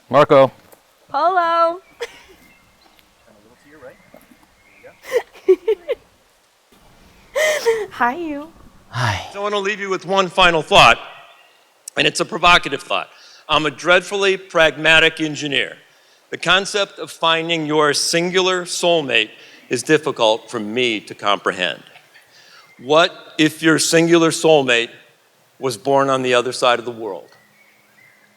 Marco. Polo. And a little to your right. There you go. Hi, you. Hi. So I want to leave you with one final thought, and it's a provocative thought. I'm a dreadfully pragmatic engineer. The concept of finding your singular soulmate is difficult for me to comprehend. What if your singular soulmate was born on the other side of the world?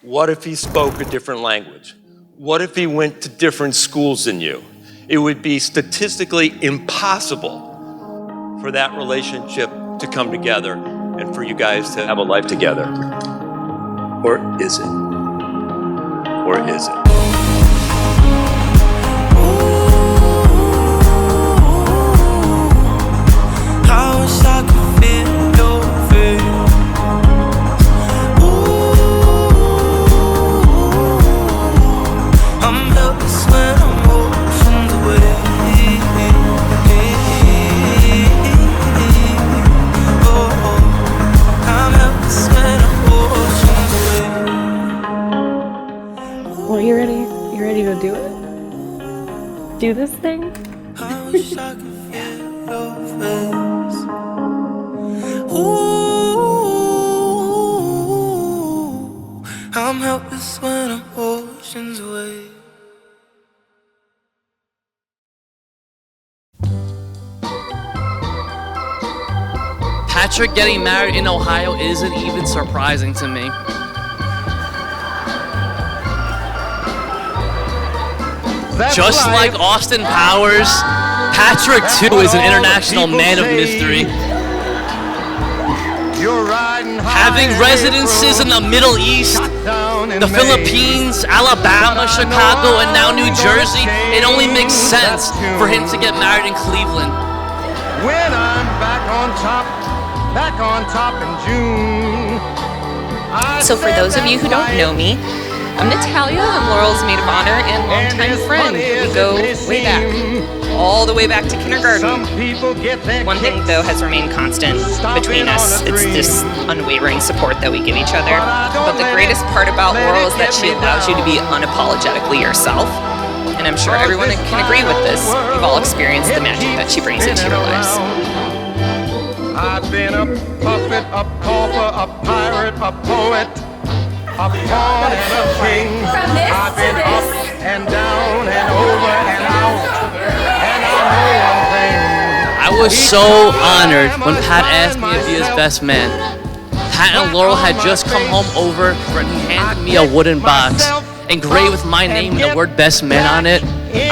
What if he spoke a different language? What if he went to different schools than you? It would be statistically impossible for that relationship to come together and for you guys to have a life together. Or is it? Or is it? I wish I could feel your face. I'm helpless when I'm oceans away. I'm helpless when I'm oceans away. Well, you ready? You ready to do it? Do this thing? I wish I could feel your face. Ooh, I'm helpless when I'm oceans away. Patrick getting married in Ohio isn't even surprising to me. Just like Austin Powers, Patrick too is an international man of mystery. Having residences in the Middle East, the Philippines, Alabama, Chicago, and now New Jersey, it only makes sense for him to get married in Cleveland. When I'm back on top in June. So for those of you who don't know me, I'm Natalia. I'm Laurel's maid of honor and longtime friend. We go way back, all the way back to kindergarten. One thing though has remained constant between us. It's this unwavering support that we give each other. But the greatest part about Laurel is that she allows you to be unapologetically yourself. And I'm sure everyone can agree with this. You've all experienced the magic that she brings into your lives. I've been a puppet, a pauper, a pirate, a poet, a pawn and a king. I've been up and down and over and out, and I know one thing. I was so honored when Pat asked me to be his best man. Pat and Laurel had just come home over and he handed me a wooden box engraved with my name and the word best man on it.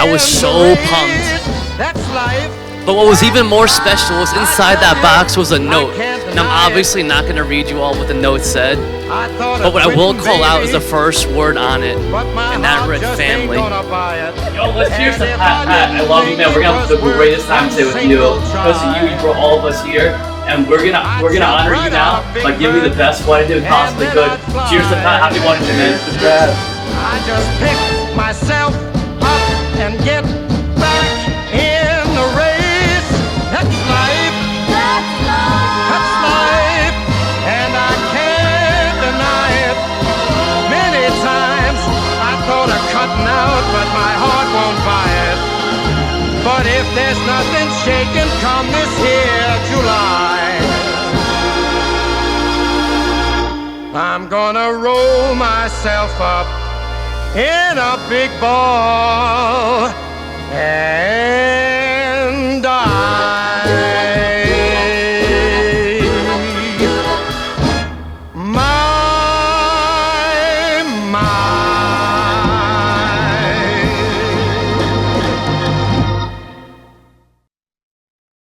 I was so pumped. That's life. But what was even more special was inside that box was a note. And I'm obviously not going to read you all what the note said. But what I will call out is the first word on it. And that read family. Yo, let's cheers to Pat. Pat, I love you, man. We're going to have the greatest time today with you. Because of you brought all of us here. And we're gonna honor you now by giving you the best wedding we possibly could. Cheers to Pat. Happy wedding, man. Congrats. I just pick myself up and get back in the race. That's life. That's life. And I can't deny it. Many times I thought of cutting out, but my heart won't buy it. But if there's nothing shaking come this here July, I'm gonna roll myself up in a big ball and die.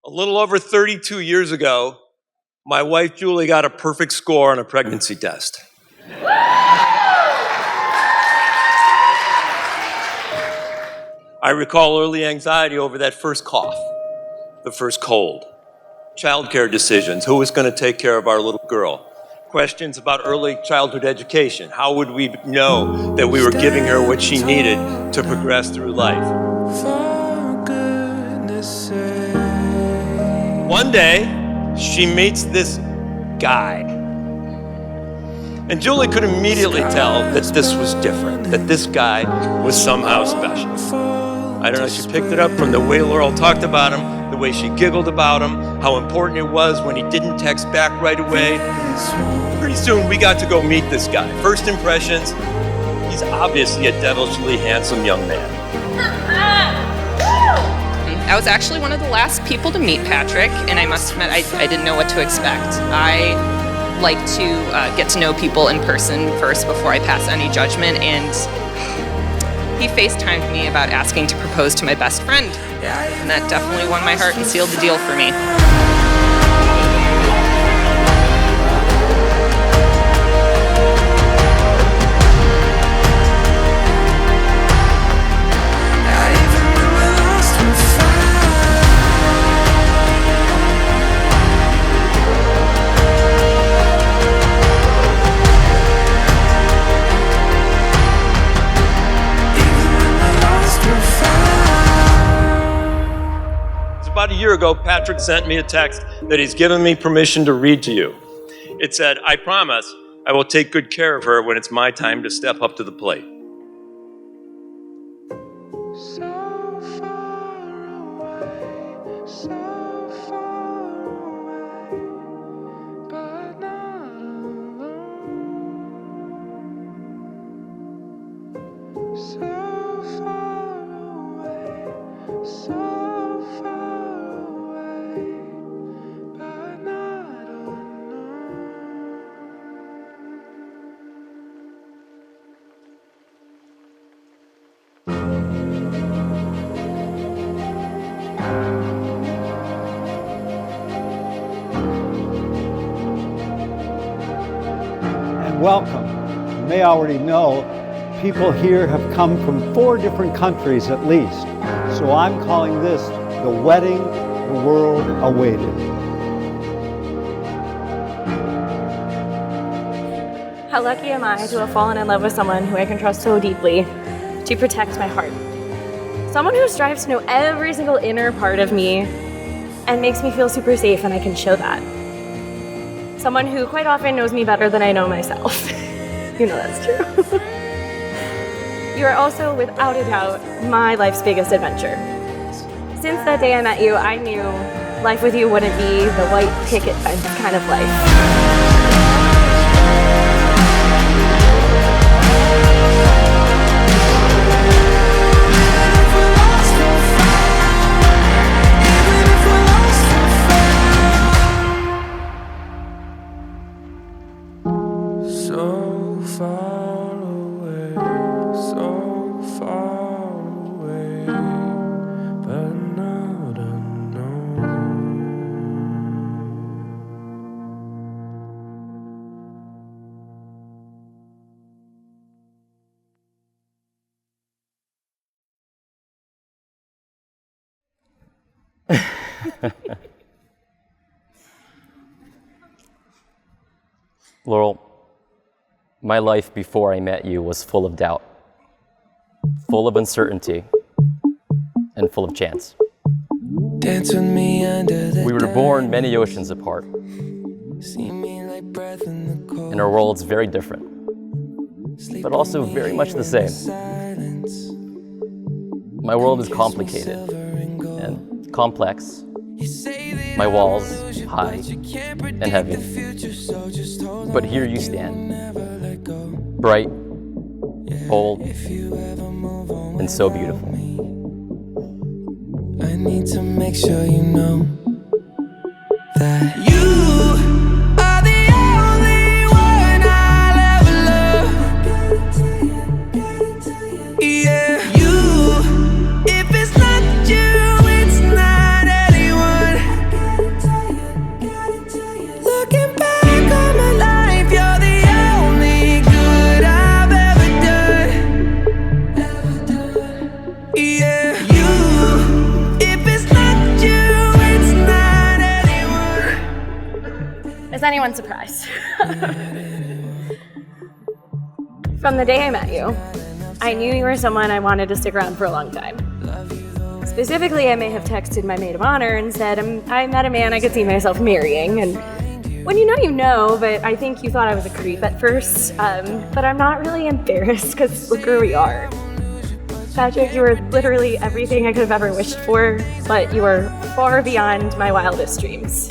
A little over 32 years ago, my wife Julie got a perfect score on a pregnancy test. I recall early anxiety over that first cough, the first cold, childcare decisions, who was going to take care of our little girl, questions about early childhood education, how would we know that we were giving her what she needed to progress through life. One day, she meets this guy. And Julie could immediately tell that this was different, that this guy was somehow special. I don't know, she picked it up from the way Laurel talked about him, the way she giggled about him, how important it was when he didn't text back right away. Pretty soon we got to go meet this guy. First impressions, he's obviously a devilishly handsome young man. I was actually one of the last people to meet Patrick, and I must admit, I didn't know what to expect. I like to get to know people in person first before I pass any judgment, and he FaceTimed me about asking to propose to my best friend, and that definitely won my heart and sealed the deal for me. About a year ago, Patrick sent me a text that he's given me permission to read to you. It said, "I promise I will take good care of her when it's my time to step up to the plate." Welcome. You may already know, people here have come from 4 different countries at least. So I'm calling this the wedding the world awaited. How lucky am I to have fallen in love with someone who I can trust so deeply to protect my heart. Someone who strives to know every single inner part of me and makes me feel super safe, and I can show that. Someone who quite often knows me better than I know myself. You know that's true. You are also, without a doubt, my life's biggest adventure. Since that day I met you, I knew life with you wouldn't be the white picket fence kind of life. So far away, but not unknown. Laurel, my life before I met you was full of doubt, full of uncertainty, and full of chance. Dance with me under the We were born many oceans apart, See me like breath in the cold. and our world's very different, but also very much the same. My world is complicated and complex. My walls high and heavy. But here you stand, bright, bold, and so beautiful. I need to make sure you know that you are the only one I'll ever love. Yeah, you. If it's not you, it's not anyone. Looking back on my life, you're the only good I've ever done. Yeah, you. If it's not you, it's not anyone. Is anyone surprised? From the day I met you, I knew you were someone I wanted to stick around for a long time. Specifically, I may have texted my maid of honor and said, I met a man I could see myself marrying, and When you know, but I think you thought I was a creep at first. But I'm not really embarrassed because look where we are. Patrick, you were literally everything I could have ever wished for, but you were far beyond my wildest dreams.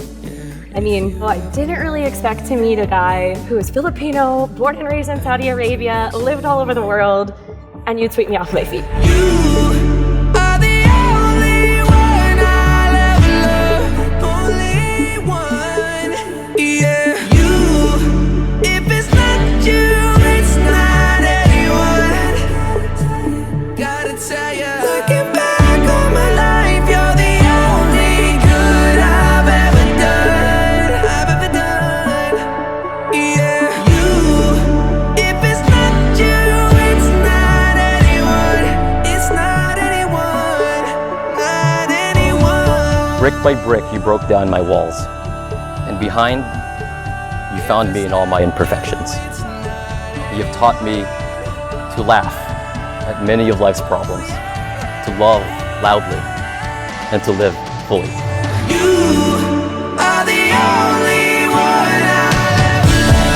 I mean, well, I didn't really expect to meet a guy who is Filipino, born and raised in Saudi Arabia, lived all over the world, and you'd sweep me off my feet. Are the only one I'll ever love, only one. Yeah, you. If it's not you, it's not anyone. Gotta tell ya, looking back on my life, you're the only good I've ever done. Yeah, you. If it's not you, it's not anyone. It's not anyone, not anyone. Brick by brick, you broke down my walls. And behind, you found me in all my imperfections. You have taught me to laugh at many of life's problems, to love loudly, and to live fully. Are the only one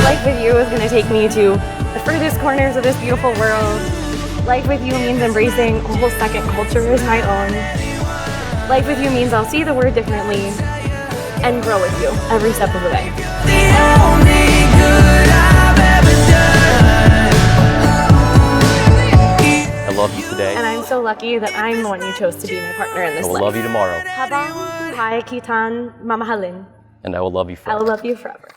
Life with you is going to take me to the furthest corners of this beautiful world. Life with you means embracing a whole second culture as my own. Life with you means I'll see the world differently and grow with you every step of the way. the only good I've ever done. I love you today. And I'm so lucky that I'm the one you chose to be my partner in this I will life. love you tomorrow. Habang buhay kitan mamahalin, And I will love you I forever. will love you forever.